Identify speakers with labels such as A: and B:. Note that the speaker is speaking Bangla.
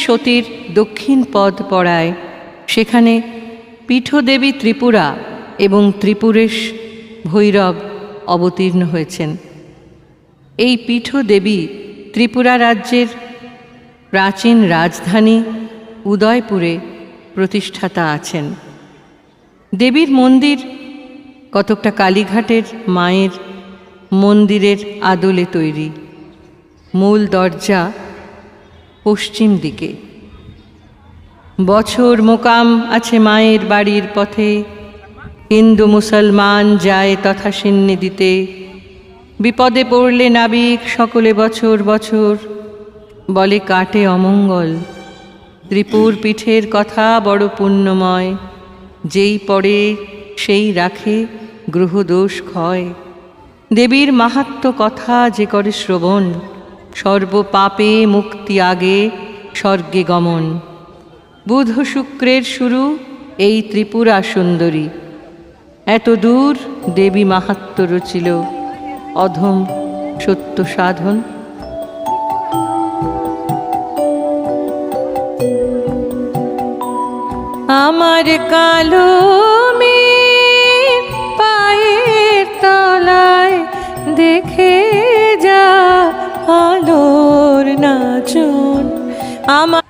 A: সতীর দক্ষিণ পদ পড়ায় সেখানে পীঠদেবী ত্রিপুরা এবং ত্রিপুরেশ ভৈরব অবতীর্ণ হয়েছেন। এই পীঠদেবী ত্রিপুরা রাজ্যের প্রাচীন রাজধানী উদয়পুরে প্রতিষ্ঠাতা আছেন। দেবীর মন্দির কতকটা কালীঘাটের মায়ের মন্দিরের আদলে তৈরি। মূল দরজা পশ্চিম দিকে। বছর মোকাম আছে মায়ের বাড়ির পথে, হিন্দু মুসলমান যায় তথা সিন্নি দিতে। বিপদে পড়লে নাবিক সকলে বছর বছর, বলে কাটে অমঙ্গল। ত্রিপুর পীঠের কথা বড় পুণ্যময়, যেই পড়ে সেই রাখে গ্রহদোষ ক্ষয়। দেবীর মাহাত্ম্য কথা যে করে শ্রবণ, সর্বপাপে মুক্তি আগে স্বর্গে গমন। বুধ শুক্রের শুরু এই ত্রিপুরা সুন্দরী, এত দূর দেবী মাহাত্ম্য রচিল অধম সত্য সাধন। আমার কালো মেয়ের পায়ের তলায় দেখে যা আলোর নাচন। আমার